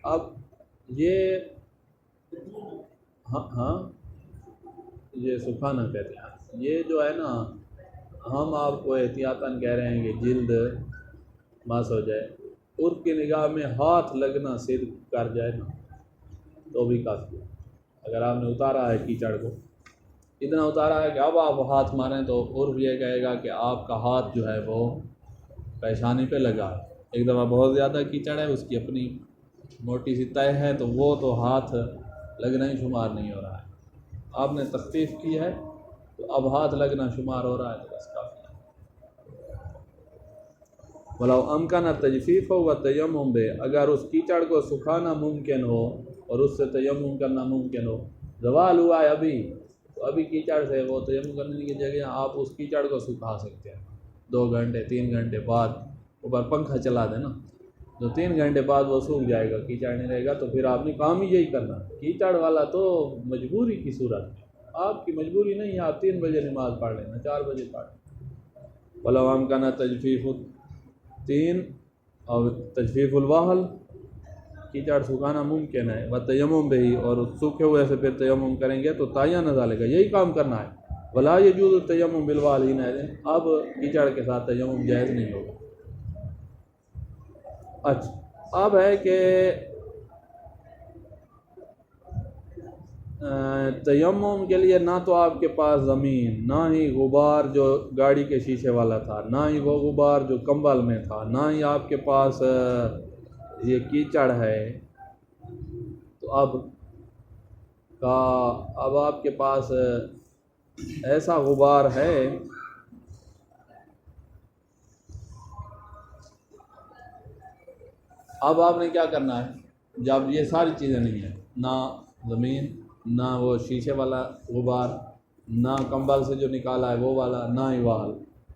اب یہ ہاں یہ سکھانا کہتے ہیں. یہ جو ہے نا ہم آپ کو احتیاطاً کہہ رہے ہیں کہ جلد مس ہو جائے، عرف کی نگاہ میں ہاتھ لگنا صدق کر جائے نا تو بھی کافی ہے. اگر آپ نے اتارا ہے کیچڑ کو اتنا اتارا ہے کہ اب آپ ہاتھ ماریں تو عرف یہ کہے گا کہ آپ کا ہاتھ جو ہے وہ پیشانی پہ لگا ہے۔ ایک دفعہ بہت زیادہ کیچڑ ہے، اس کی اپنی موٹی سی طے ہے، تو وہ تو ہاتھ لگنا ہی شمار نہیں ہو رہا ہے۔ آپ نے تخفیف کی ہے تو اب ہاتھ لگنا شمار ہو رہا ہے، تو بس کافی ہے۔ وَلَوْ أَمْكَنَ التَّجْفِيفُ وَالتَّيَمُّمُ بِهِ، اگر اس کیچڑ کو سکھانا ممکن ہو اور اس سے تیمم کرنا ممکن ہو، زوال ہوا ہے ابھی، تو ابھی کیچڑ سے وہ تیمم کرنے کی جگہ آپ اس کیچڑ کو سکھا سکتے ہیں 2 گھنٹے 3 گھنٹے بعد، اوپر پنکھا چلا دیں نا، جو 3 گھنٹے بعد وہ سوکھ جائے گا، کیچڑ نہیں رہے گا، تو پھر آپ نے کام ہی یہی کرنا۔ کیچڑ والا تو مجبوری کی صورت ہے، آپ کی مجبوری نہیں ہے، آپ 3 بجے نماز پڑھ لینا، 4 بجے پڑھ لینا۔ وَلَوْ أَمْكَنَ تَجْفِيفُ 3 اور تجفیف الوحل، کیچڑ سکھانا ممکن ہے، وَالتَّيَمُّمُ بِهِ، اور سوکھے ہوئے سے پھر تیمم کریں گے تو تعین ذالک، یہی کام کرنا ہے۔ وَلَا يَجُوزُ التَّيَمُّمُ بِالْوَحْلِ حِينَئِذٍ، اب کیچڑ کے ساتھ تیمم جائز نہیں ہوگا۔ اچھا، اب ہے کہ تیمم کے لیے نہ تو آپ کے پاس زمین، نہ ہی غبار جو گاڑی کے شیشے والا تھا، نہ ہی وہ غبار جو کمبل میں تھا، نہ ہی آپ کے پاس یہ کیچڑ ہے، تو اب آپ کے پاس ایسا غبار ہے اب آپ نے کیا کرنا ہے؟ جب یہ ساری چیزیں نہیں ہیں، نہ زمین، نہ وہ شیشے والا غبار، نہ کمبل سے جو نکالا ہے وہ والا، نہ ہی وال،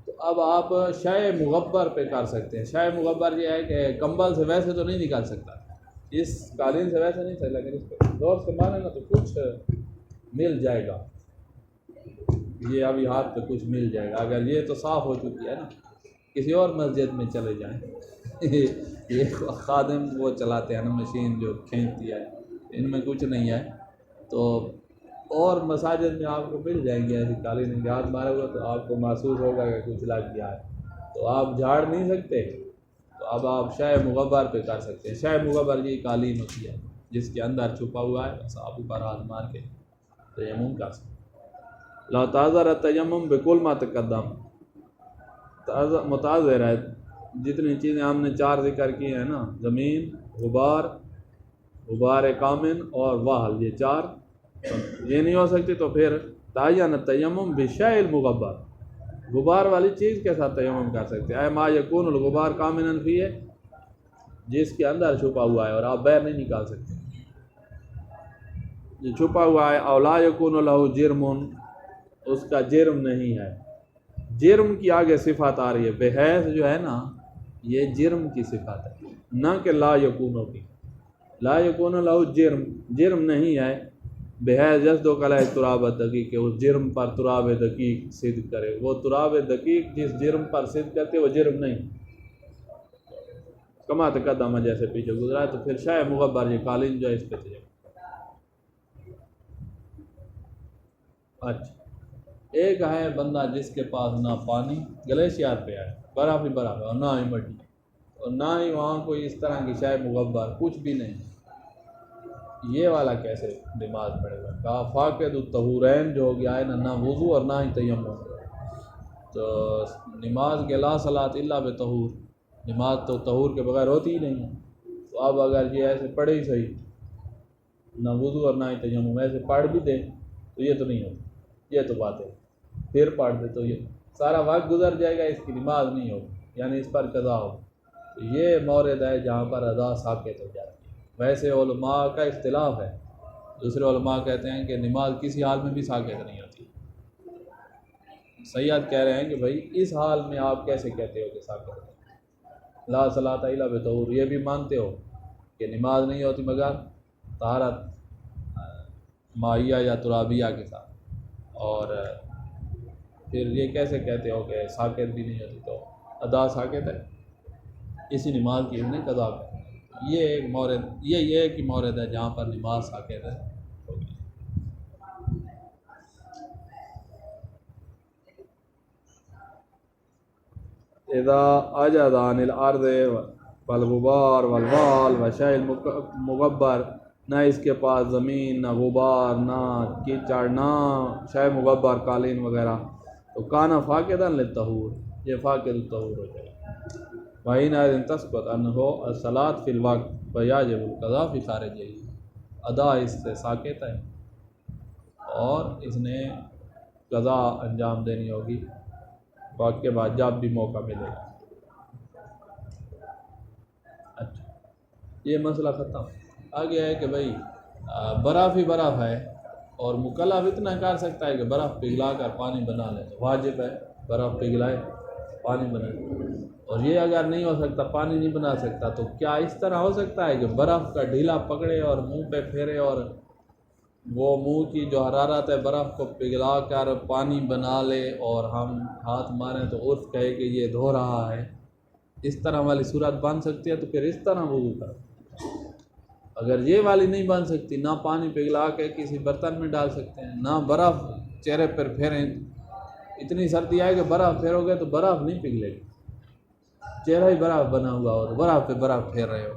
تو اب آپ شے مغبر پہ کر سکتے ہیں۔ شے مغبر یہ ہے کہ کمبل سے ویسے تو نہیں نکال سکتا، اس قالین سے ویسے نہیں سکتا، لیکن اس کو زور سے مارے نا تو کچھ مل جائے گا، یہ ابھی ہاتھ پہ کچھ مل جائے گا۔ اگر یہ تو صاف ہو چکی ہے نا، کسی اور مسجد میں چلے جائیں یہ خادم وہ چلاتے ہیں نا مشین جو کھینچتی ہے، ان میں کچھ نہیں ہے، تو اور مساجد میں آپ کو مل جائیں گے ایسی قالین، ہاتھ مارے گا تو آپ کو محسوس ہوگا کہ کچھ لگ گیا ہے، تو آپ جھاڑ نہیں سکتے، تو اب آپ شے مغبر پہ کر سکتے ہیں۔ شے مغبر یہ قالین ہوتی ہے جس کے اندر چھپا ہوا ہے، بس آپ اوپر ہاتھ مار کے تیمم کر سکتے ہیں۔ لا تعذر التیمم بکل ما تقدم، متعذر ہے جتنی چیزیں ہم نے 4 ذکر کی ہیں نا، زمین، غبار کامن اور وحل، یہ 4 یہ نہیں ہو سکتی، تو پھر تعین التیمم بشیء المغبر، غبار والی چیز کے ساتھ تیمم کر سکتے ہیں۔ اے ما یکون الغبار کامنا فیہ، جس کے اندر چھپا ہوا ہے اور آپ باہر نہیں نکال سکتے، جو چھپا ہوا ہے۔ اولا یکون لہ جرم، اس کا جرم نہیں ہے، جرم کی آگے صفات آ رہی ہے، بحیث جو ہے نا یہ جرم کی صفات ہے، نہ کہ لا یکون کی، لا یکون لہ جرم، جرم نہیں ہے، بحیث یصدق علیہ تراب دقیق، کہ اس جرم پر تراب دقیق صدق کرے، وہ تراب دقیق جس جرم پر صدق کرتے وہ جرم نہیں، کما تقدم جیسے پیچھے گزرا ہے، تو پھر شے مغبر یہ قالین جو ہے اس پہ تجھے۔ اچھا، ایک ہے بندہ جس کے پاس نہ پانی، گلیشیار پہ ہے، برف ہی برف ہے، اور نہ ہی مٹی، اور نہ ہی وہاں کوئی اس طرح کی شے مغبر، کچھ بھی نہیں، یہ والا کیسے نماز پڑھے گا؟ کہا فاقد الطہورین جو ہو گیا ہے نا، نہ وضو اور نہ ہی تیمم، تو نماز کے لا صلاۃ الا بطہور، نماز تو طہور کے بغیر ہوتی ہی نہیں ہے، تو اب اگر یہ ایسے پڑھے ہی صحیح، نہ وضو اور نہ ہی تیمم، ایسے پڑھ بھی دے تو یہ تو نہیں ہوتی، یہ تو بات ہے، پھر پڑھ دے تو یہ سارا وقت گزر جائے گا، اس کی نماز نہیں ہوگی، یعنی اس پر قضا ہو، تو یہ مورد ہے جہاں پر ادا ساقط ہو جاتی ہے۔ ویسے علماء کا اختلاف ہے، دوسرے علماء کہتے ہیں کہ نماز کسی حال میں بھی ساقط نہیں ہوتی، سیاد کہہ رہے ہیں کہ بھائی اس حال میں آپ کیسے کہتے ہو کہ ساقط ہے؟ لا صلاۃ الا بطہور، یہ بھی مانتے ہو کہ نماز نہیں ہوتی مگر طہارت مائیہ یا ترابیہ کے ساتھ، اور پھر یہ کیسے کہتے ہو کہ ساقط بھی نہیں ہوتی؟ تو ادا ساقط ہے، اسی نماز کی انہیں قضا ہے۔ یہ ایک مورد، یہ ایک ہی مورد ہے جہاں پر نماز ساقط ہے۔ اذا عجز عن الارض والغبار والوال وشیء المغبر، نہ اس کے پاس زمین، نہ غبار، نہ کیچڑ، نہ شے مغبر قالین وغیرہ، تو کانا فاقدًا للطہور، یہ فاقد الطہور ہو جائے گا۔ وَحِينَئِذٍ تَسْقُطُ عَنْهُ الصَّلَاةُ فِي الْوَقْتِ وَيَجِبُ الْقَضَاءُ فِي خَارِجِهِ، ادا اس سے ساقط ہے اور اس نے قضا انجام دینی ہوگی وقت کے بعد جب بھی موقع ملے گا۔ اچھا، یہ مسئلہ ختم۔ آگے ہے کہ بھائی برف ہی برف ہے اور مکلف اتنا کر سکتا ہے کہ برف پگھلا کر پانی بنا لے، تو واجب ہے برف پگھلائے پانی بنائے۔ اور یہ اگر نہیں ہو سکتا، پانی نہیں بنا سکتا، تو کیا اس طرح ہو سکتا ہے کہ برف کا ڈھیلا پکڑے اور منہ پہ پھیرے اور وہ منہ کی جو حرارت ہے برف کو پگھلا کر پانی بنا لے اور ہم ہاتھ ماریں تو عرف کہے کہ یہ دھو رہا ہے؟ اس طرح والی صورت بن سکتی ہے تو پھر اس طرح وضو کرو۔ اگر یہ والی نہیں بن سکتی، نہ پانی پگھلا کے کسی برتن میں ڈال سکتے ہیں، نہ برف چہرے پر پھیریں، اتنی سردی آئے کہ برف پھیرو گے تو برف نہیں پگھلے گی، چہرہ ہی برف بنا ہوا ہو تو برف پہ برف پھیر رہے ہو،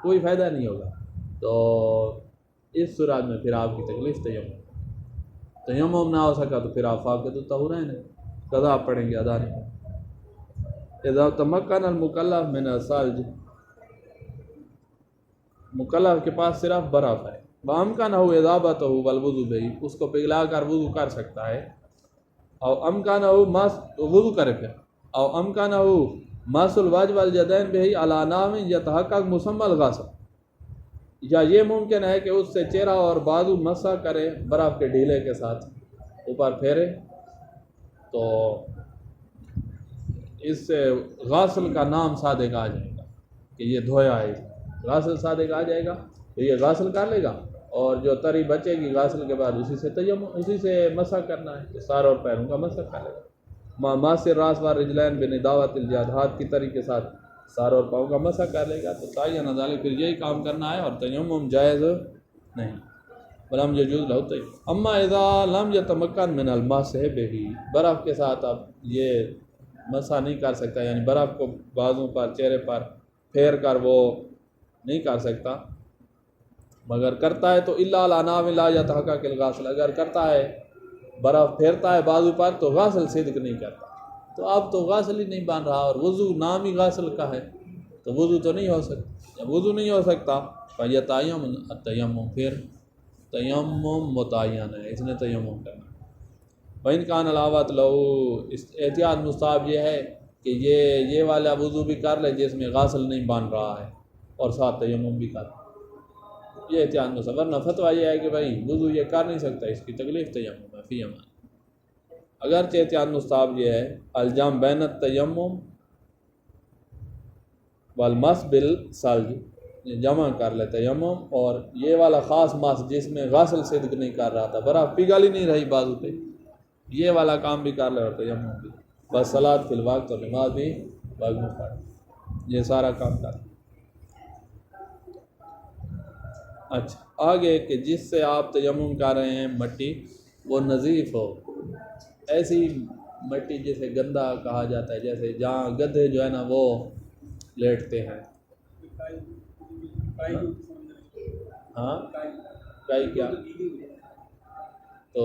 کوئی فائدہ نہیں ہوگا۔ تو اس صورت میں پھر آپ کی تکلیف تیمم نہ ہو سکا تو پھر آپ فاقد الطہورین ہیں، قضا پڑھیں گے، ادا نہیں۔ اذا تمکن المکلف من الثلج، مکلف کے پاس صرف برف ہے، وامکانہ اذابتہ والوضو بہ، اس کو پگھلا کر وضو کر سکتا ہے، او امکانہ وضو کرے پھر، او امکانہ مس الوجه واليدین بہ علی نام یتحقق مسمى الغسل، یا یہ ممکن ہے کہ اس سے چہرہ اور بازو مسح کرے برف کے ڈھیلے کے ساتھ، اوپر پھیرے، تو اس سے غاسل کا نام صادق آ جائے گا کہ یہ دھویا ہے، غاسل صادق آ جائے گا تو یہ غاسل کر لے گا، اور جو تری بچے گی غاسل کے بعد اسی سے مسح کرنا ہے، تو سار اور پیروں کا مسح کر لے گا، ماسر راس و رجلین بنداوت الجہد، ہاتھ کی تری کے ساتھ سار اور پاؤں کا مسح کر لے گا، تو تعین ذالک، پھر یہی کام کرنا ہے، اور تیمم جائز نہیں، ولم یجوز لہ تیمم۔ اما اذا لم یتمکن من المسح بہ، برف کے ساتھ اب یہ مسح نہیں کر سکتا، یعنی برف کو بازوں پر چہرے پر پھیر کر وہ نہیں کر سکتا، مگر کرتا ہے تو الا علی نام لا یتحقق الغاسل، اگر کرتا ہے برف پھیرتا ہے بازو پر تو غاسل صدق نہیں کرتا، تو اب تو غاسل ہی نہیں بن رہا، اور وضو نام ہی غاسل کا ہے تو وضو تو نہیں ہو سکتا، جب وضو نہیں ہو سکتا فیتیم التیمم، پھر تیمم متعین ہے، اس نے تیمم کرنا۔ وَإِنْ كَانَ الْعَوَةُ لَهُ، احتیاط مستحب یہ ہے کہ یہ والا وضو بھی کر لے جس میں غاسل نہیں بن رہا ہے، اور ساتھ تیمم بھی کر لے، یہ احتیاط مستحب، ورنہ فتویٰ یہ ہے کہ بھائی وضو یہ کر نہیں سکتا، اس کی تکلیف تیمم ہے، فی امان۔ اگرچہ احتیاط مستحب یہ ہے الجم بین التیمم والمس بالثلج، جمع کر لے تیمم اور یہ والا خاص مس جس میں غاسل صدق نہیں کر رہا تھا، برف پگھل ہی نہیں رہی بازو پہ، یہ والا کام بھی کر لے اور تیمم بھی، بس صلاۃ فی الوقت اور نماز بھی وقت میں پڑھ، یہ سارا کام کر لے۔ اچھا، آگے کہ جس سے آپ تیمم کر رہے ہیں مٹی وہ نظیف ہو، ایسی مٹی جسے گندا کہا جاتا ہے، جیسے جہاں گدھے جو ہے نا وہ لیٹتے ہیں، ہاں کائی کیا، تو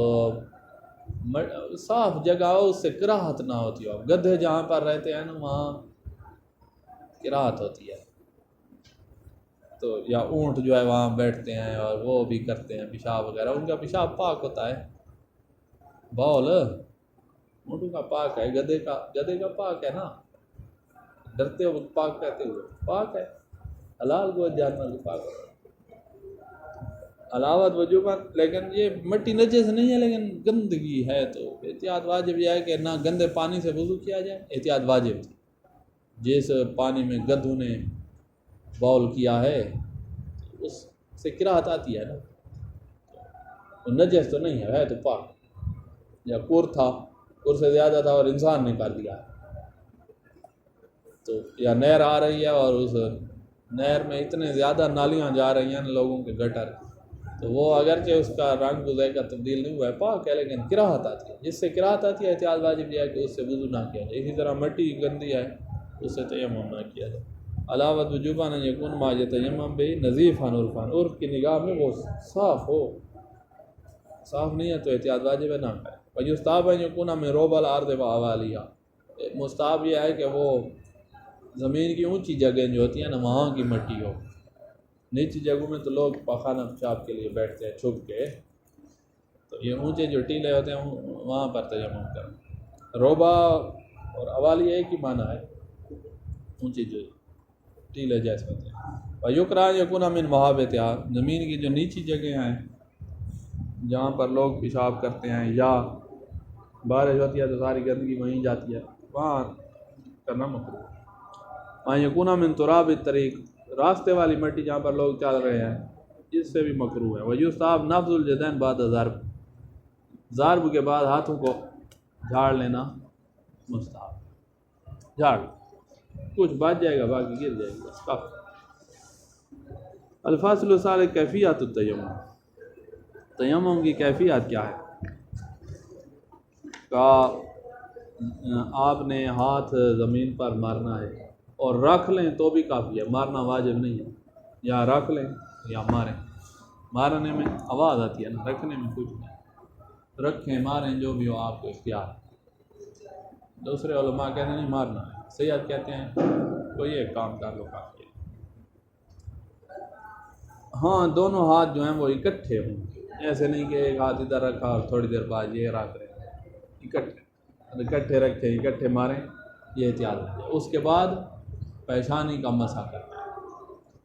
صاف جگہ ہو، اس سے کراہت نہ ہوتی ہو، گدھے جہاں پر رہتے ہیں نا وہاں کراہت ہوتی ہے، تو یا اونٹ جو ہے وہاں بیٹھتے ہیں اور وہ بھی کرتے ہیں پیشاب وغیرہ، ان کا پیشاب پاک ہوتا ہے، بول اونٹوں کا پاک ہے، گدھے کا پاک ہے نا، ڈرتے ہو پاک کہتے ہوئے پاک ہے، حلال کو جانور کو پاک ہے علاوت وجوباً، لیکن یہ مٹی نجس نہیں ہے لیکن گندگی ہے، تو احتیاط واجب یہ ہے کہ نہ گندے پانی سے وضو کیا جائے، احتیاط واجب تھی، جس پانی میں گدھوں نے باول کیا ہے اس سے کراہت آتی ہے نا، نجس تو نہیں ہے تو پاک، یا کور تھا، کور سے زیادہ تھا اور انسان نے کر دیا، تو یا نہر آ رہی ہے اور اس نہر میں اتنے زیادہ نالیاں جا رہی ہیں لوگوں کے گٹر، تو وہ اگرچہ اس کا رنگ و ذائقہ تبدیل نہیں ہوا ہے، پاک ہے لیکن کراہت آتی ہے، جس سے کراہت آتی ہے احتیاط واجب یہ ہے کہ اس سے وضو نہ کیا جائے، اسی طرح مٹی گندی ہے اس سے تیمم نہ کیا جائے۔ علاوہ وجوبان یکون ما یتیمم بہ نظیفان عرفان، عرف کی نگاہ میں وہ صاف ہو، صاف نہیں ہے تو احتیاط واجب ہے نہ کرے۔ ویستحب ان یکون من رب الارض و اوالیہا، مستحب یہ ہے کہ وہ زمین کی اونچی جگہیں جو ہوتی ہیں نا وہاں کی مٹی ہو، نیچی جگہوں میں تو لوگ پخانہ پیشاب کے لیے بیٹھتے ہیں چھپ کے، تو یہ اونچے جو ٹیلے ہوتے ہیں وہاں پر تیمم کریں۔ روبا اور اوالیہ ایک ہی معنی ہے، اونچی جو ٹیلے جیسے ہوتے ہیں۔ ویکرہ ان یکون من محابتہا، زمین کی جو نیچی جگہیں ہیں جہاں پر لوگ پیشاب کرتے ہیں یا بارش ہوتی ہے تو ساری گندگی وہیں جاتی ہے، وہاں کرنا مکروہ ہے۔ وہاں یکون من تراب الطریق، راستے والی مٹی جہاں پر لوگ چل رہے ہیں اس سے بھی مکروہ ہے۔ ویستحب نفض الجدین بعد ضرب، ضرب کے بعد ہاتھوں کو جھاڑ لینا مستحب، جھاڑ کچھ بچ جائے گا باقی گر جائے گا بس کافی۔ الفاصل الثالث کیفیت التیمم، تیمم کی کیفیت کیا ہے؟ آپ نے ہاتھ زمین پر مارنا ہے اور رکھ لیں تو بھی کافی ہے، مارنا واجب نہیں ہے، یا رکھ لیں یا ماریں، مارنے میں آواز آتی ہے نا، رکھنے میں کچھ نہیں، رکھیں ماریں جو بھی ہو آپ کو اختیار ہے۔ دوسرے علماء کہتے ہیں نہیں مارنا ہے، سید کہتے ہیں کوئی ایک کام کر لو کافی ہے۔ ہاں دونوں ہاتھ جو ہیں وہ اکٹھے ہوں، ایسے نہیں کہ ایک ہاتھ ادھر رکھا اور تھوڑی دیر بعد یہ رکھ رہے ہیں، اکٹھے رکھیں اکٹھے ماریں، یہ احتیاط ہے۔ اس کے بعد پیشانی کا مسح کرنا ہے۔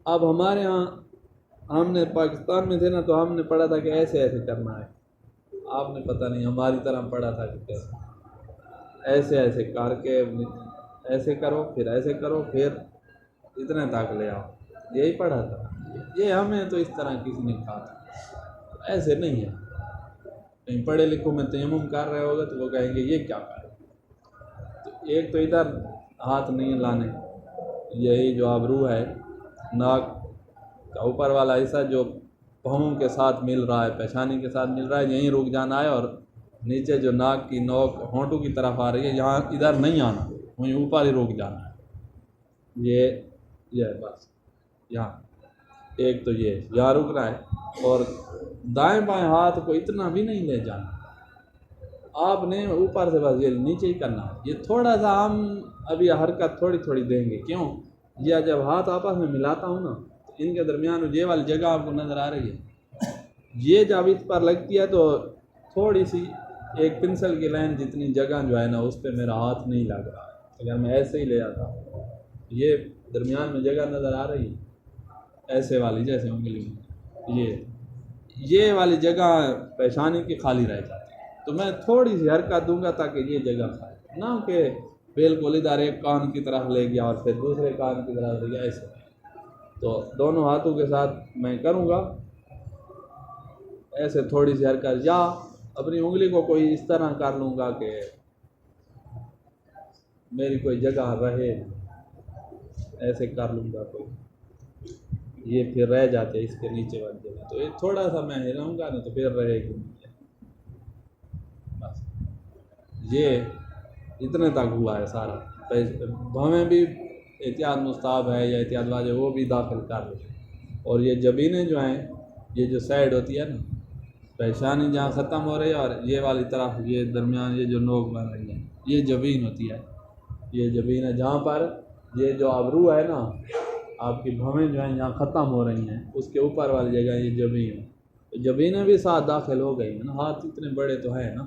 اب ہمارے ہاں ہم نے پاکستان میں تھے نا تو ہم نے پڑھا تھا کہ ایسے ایسے کرنا ہے، آپ نے پتہ نہیں ہماری طرح پڑھا تھا کہ کیسے، ایسے ایسے کر کے ایسے کرو پھر ایسے کرو پھر اتنے تک لے آؤ، یہی پڑھا تھا۔ یہ ہمیں تو اس طرح کسی نے کہا تھا، ایسے نہیں ہے۔ کہیں پڑھے لکھوں میں تیمم کر رہے ہوگا تو وہ کہیں گے یہ کیا کرے، تو ایک تو ادھر ہاتھ نہیں لانے، یہی جو ابرو ہے ناک کا اوپر والا حصہ جو پاؤں کے ساتھ مل رہا ہے، پیشانی کے ساتھ مل رہا ہے، یہیں رک جانا ہے، اور نیچے جو ناک کی نوک ہونٹوں کی طرف آ رہی ہے یہاں ادھر نہیں آنا، وہیں اوپر ہی رک جانا ہے، یہ ہے بس یہاں، ایک تو یہ یہاں رکنا ہے، اور دائیں بائیں ہاتھ کو اتنا بھی نہیں لے جانا، آپ نے اوپر سے بس یہ نیچے ہی کرنا ہے۔ یہ تھوڑا سا ہم ابھی حرکت تھوڑی تھوڑی دیں گے، کیوں؟ یہ جب ہاتھ آپس میں ملاتا ہوں نا ان کے درمیان یہ والی جگہ آپ کو نظر آ رہی ہے، یہ جب اس پر لگتی ہے تو تھوڑی سی ایک پنسل کی لائن جتنی جگہ جو ہے نا اس پہ میرا ہاتھ نہیں لگ رہا ہے، اگر میں ایسے ہی لے آتا ہوں یہ درمیان میں جگہ نظر آ رہی ہے ایسے والی، جیسے انگلی میں یہ والی جگہ پیشانی کی خالی رہ جاتی ہے، تو میں تھوڑی سی حرکت دوں گا تاکہ یہ جگہ خالی نہ کہ بالکل ادھر ایک کان کی طرف لے گیا اور پھر دوسرے کان کی طرف لے گیا، ایسے نہیں۔ تو دونوں ہاتھوں کے ساتھ میں کروں گا ایسے تھوڑی سی حرکت، یا اپنی انگلی کو کوئی اس طرح کر لوں گا کہ میری کوئی جگہ رہے، ایسے کر لوں گا کوئی، یہ پھر رہ جاتے اس کے نیچے بن جگہ، تو یہ تھوڑا سا میں ہلاؤں گا نا تو پھر رہے گی بس۔ یہ اتنے تک ہوا ہے سارا، بھویں بھی احتیاط مستحب ہے یا احتیاط واجب وہ بھی داخل کر لیں، اور یہ جبینیں جو ہیں یہ جو سائڈ ہوتی ہے نا پیشانی جہاں ختم ہو رہی ہے اور یہ والی طرف یہ درمیان یہ جو نوک بن رہی ہے یہ جبین ہوتی ہے، یہ جبین ہے جہاں پر یہ جو ابرو ہے نا آپ کی بھویں جو ہیں جہاں ختم ہو رہی ہیں اس کے اوپر والی جگہ یہ جبین ہے، جبینیں بھی ساتھ داخل ہو گئی ہیں نا، ہاتھ اتنے بڑے تو ہیں نا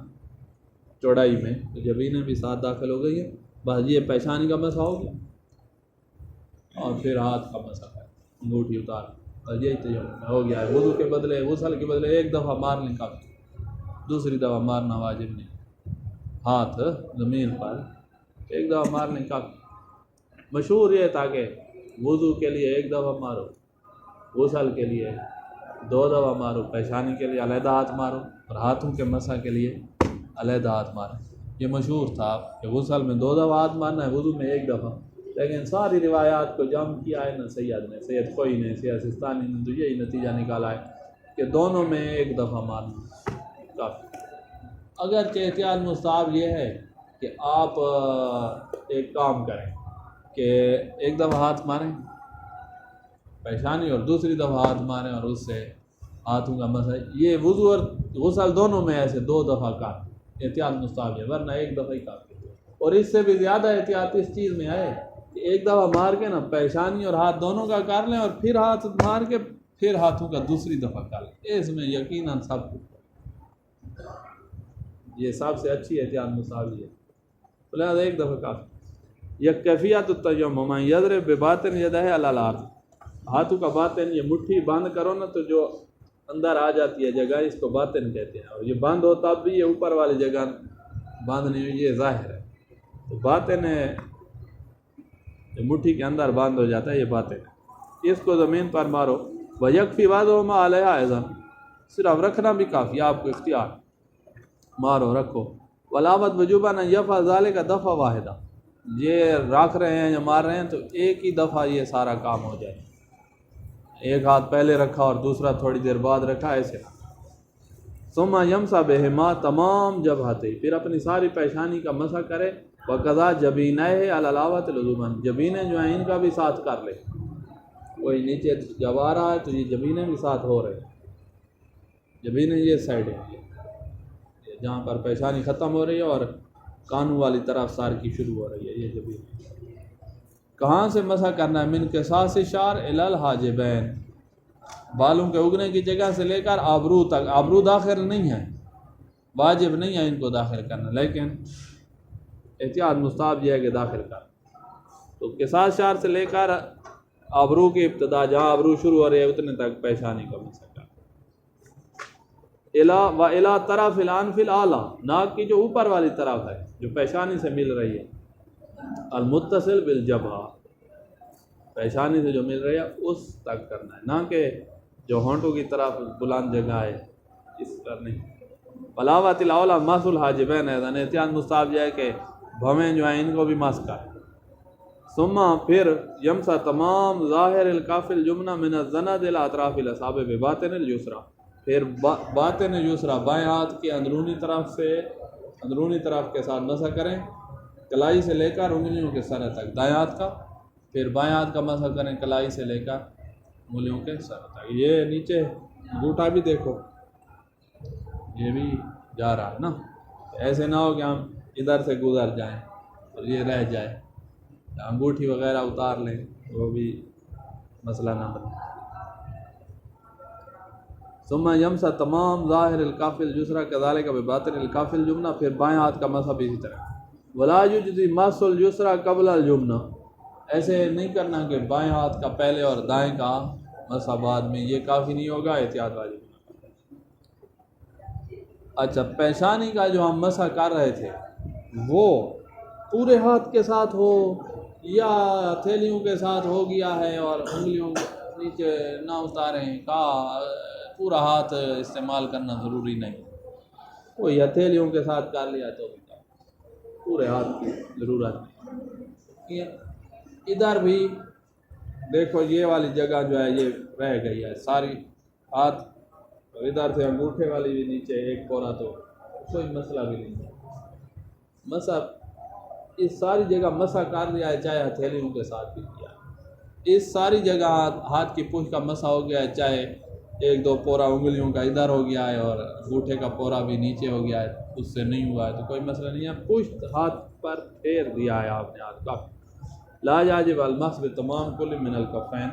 چوڑائی میں، تو جبینیں بھی ساتھ داخل ہو گئی ہیں، بس یہ پیشانی کا مسح ہو گیا اور پھر ہاتھ کا مسح ہے، انگوٹھی اتار، اور یہی تیمم ہو گیا ہے۔ وضو کے بدلے غسل کے بدلے ایک دفعہ مار لیں کافی، دوسری دفعہ مارنا واجب نہیں، ہاتھ زمین پر ایک دفعہ مار لیں کافی۔ مشہور یہ تھا کہ وضو کے لیے ایک دفعہ مارو، غسل کے لیے 2 دفعہ مارو، پیشانی کے لیے علیحدہ ہاتھ مارو، اور ہاتھوں کے مسح کے لیے علیحدہ ہاتھ مارو، یہ مشہور تھا کہ غسل میں 2 دفعہ ہاتھ مارنا ہے، وضو میں 1 دفعہ، لیکن ساری روایات کو جمع کیا ہے نا سید کوئی نے، سید سستانی نے، تو یہی نتیجہ نکالا ہے کہ دونوں میں 1 دفعہ مارنا کافی۔ اگرچہ احتیاط مستحب یہ ہے کہ آپ ایک کام کریں، کہ ایک دفعہ ہاتھ ماریں پیشانی اور دوسری دفعہ ہاتھ ماریں اور اس سے ہاتھوں کا مسا، یہ وضو اور غسل دونوں میں ایسے 2 دفعہ کا احتیاط مستحب ہے، ورنہ ایک دفعہ ہی کافی ہے۔ اور اس سے بھی زیادہ احتیاط اس چیز میں ہے کہ ایک دفعہ مار کے نا پیشانی اور ہاتھ دونوں کا کر لیں اور پھر ہاتھ مار کے پھر ہاتھوں کا دوسری دفعہ کر لیں، اس میں یقیناً سب کچھ، یہ سب سے اچھی احتیاط مستحب ہے، لہٰذا ایک دفعہ کافی۔ یک کیفیت التیمم یضرب بباطن یدہ علی الارض، ہاتھوں کا باطن، یہ مٹھی بند کرو نا تو جو اندر آ جاتی ہے جگہ، اس کو باطن کہتے ہیں، اور یہ بند ہو تب بھی یہ اوپر والی جگہ بند نہیں ہوئی، یہ ظاہر ہے، تو باطن ہے جو مٹھی کے اندر بند ہو جاتا ہے، یہ باطن ہے، اس کو زمین پر مارو۔ وَيَكْفِي وَضْعُهُمَا عَلَيْهَا أَيْضًا، صرف رکھنا بھی کافی، آپ کو اختیار، مارو رکھو۔ وَلَابَدْ وُجُوبًا أَن يَفْعَلَ ذَلِكَ دَفْعَةً وَاحِدَةً، یہ رکھ رہے ہیں یا مار رہے ہیں تو ایک ہی دفعہ یہ سارا کام ہو جائے، ایک ہاتھ پہلے رکھا اور دوسرا تھوڑی دیر بعد رکھا، ایسے۔ ثم یمسح بہما، تمام جبہتے، پھر اپنی ساری پیشانی کا مسح کرے، وقضا جبینہ علاوت لزومن، جبینے جو ہیں ان کا بھی ساتھ کر لے، کوئی نیچے جب آ رہا ہے تو یہ جبینے بھی ساتھ ہو رہے ہیں، جبینے یہ سائڈ ہے جہاں پر پیشانی ختم ہو رہی ہے اور کانوں والی طرف سار کی شروع ہو رہی ہے، یہ جبین۔ کہاں سے مسح کرنا ہے؟ من قصاص شعر الی الحاجبین، بالوں کے اگنے کی جگہ سے لے کر آبرو تک، آبرو داخل نہیں ہے، واجب نہیں ہے ان کو داخل کرنا، لیکن احتیاط مستحب یہ ہے کہ داخل کر، تو قصاص شعر سے لے کر آبرو کی ابتدا، جہاں آبرو شروع ہو رہی ہے اتنے تک پیشانی کا مسح کر، و الی طرف الانف الاعلی، ناک کی جو اوپر والی طرف ہے جو پیشانی سے مل رہی ہے، المتصل بالجبہہ، پیشانی سے جو مل رہی ہے اس تک کرنا ہے، نہ کہ جو ہونٹوں کی طرف بلند جگہ ہے اس پر نہیں۔ بلاوت الاولا مس الحاجبین، احتیاط مستحب یہ ہے کہ بھویں جو ہیں ان کو بھی مس کر۔ ثم پھر یمسح تمام ظاہر الکاف الجمنہ من الزند الی اطراف الاصابع بباطن الیسریٰ، پھر باطن یسریٰ بائیں ہاتھ کی اندرونی طرف سے، اندرونی طرف کے ساتھ مسح کریں، کلائی سے لے کر انگلیوں کے سرے تک دائیں ہاتھ کا، پھر بائیں ہاتھ کا مسح کریں کلائی سے لے کر انگلیوں کے سر تک۔ یہ نیچے انگوٹھا بھی دیکھو، یہ بھی جا رہا ہے نا، ایسے نہ ہو کہ ہم ادھر سے گزر جائیں اور یہ رہ جائے، انگوٹھی وغیرہ اتار لیں وہ بھی مسئلہ نہ بنے۔ ثم یمسح تمام ظاہر الکاف الجسریٰ کذالک بباطن الکاف الجمنہ، پھر بائیں ہاتھ کا مسح بھی اسی طرح۔ ولا یجزی مس الجسریٰ قبل الجمنہ، ایسے نہیں کرنا کہ بائیں ہاتھ کا پہلے اور دائیں کا مسح بعد میں، یہ کافی نہیں ہوگا، احتیاط واجب۔ اچھا، پیشانی کا جو ہم مسح کر رہے تھے وہ پورے ہاتھ کے ساتھ ہو یا ہتھیلیوں کے ساتھ ہو گیا ہے اور انگلیوں نیچے نہ اتاریں، کا پورا ہاتھ استعمال کرنا ضروری نہیں، کوئی ہتھیلیوں کے ساتھ کر لیا تو بھی پورے ہاتھ کی ضرورت نہیں۔ ادھر بھی دیکھو یہ والی جگہ جو ہے یہ رہ گئی ہے ساری، ہاتھ ادھر سے انگوٹھے والی بھی نیچے ایک پورا، تو کوئی مسئلہ بھی نہیں، مسح اس ساری جگہ مسح کر لیا ہے، چاہے ہتھیلیوں کے ساتھ بھی کیا، اس ساری جگہ ہاتھ کی پوچھ کا مسح ہو گیا ہے، چاہے ایک دو پورا انگلیوں کا ادھر ہو گیا ہے اور انگوٹھے کا پورا بھی نیچے ہو گیا ہے، اس سے نہیں ہوا ہے تو کوئی مسئلہ نہیں ہے، پشت ہاتھ پر پھیر دیا ہے آپ نے ہاتھ کا۔ لا یجب المسح بتمام کل من الکفین،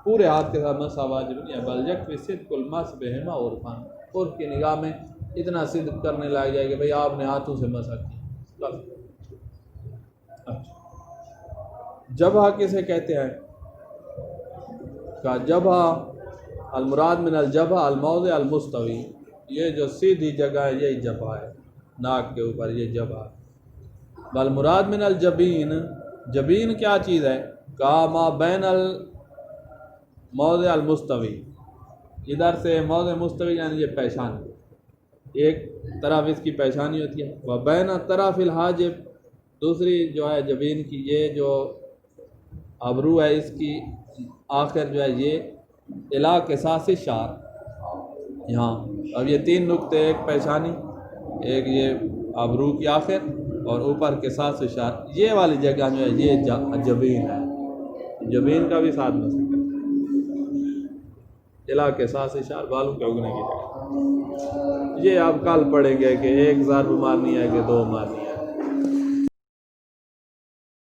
پورے ہاتھ کے ساتھ مسح واجب نہیں ہے، بل یکفی صدق المسح بہما عرفاً، عرف کی نگاہ میں اتنا صدق کرنے لگ جائے کہ بھئی آپ نے ہاتھوں سے مسح کیا۔ اچھا، جبہہ کسے کہتے ہیں؟ کہ جبہہ المراد من الجبہہ الموضع المستوی، یہ جو سیدھی جگہ ہے یہی جبہہ ہے، ناک کے اوپر یہ جبہہ ہے۔ بل مراد من الجبین، جبین کیا چیز ہے؟ کہ ما بین الموضع المستوی، ادھر سے موضع مستوی یعنی یہ پیشانی، ایک طرف اس کی پیشانی ہوتی ہے، و بین طرف الحاجب، دوسری جو ہے جبین کی یہ جو ابرو ہے اس کی آخر جو ہے یہ الا قصاص شعر، یہاں اب یہ تین نقطے، ایک پیشانی، ایک یہ ابرو کی آخر اور اوپر کے ساتھ اشار یہ والی جگہ جو ہے یہ جبین ہے، جبین کا بھی ساتھ مس کرتے ہیں، علا کے ساتھ اشار بالوں کے اگنے کی جگہ۔ یہ آپ کل پڑھیں گے کہ ایک ضرب مارنی ہے کہ دو مارنی ہے۔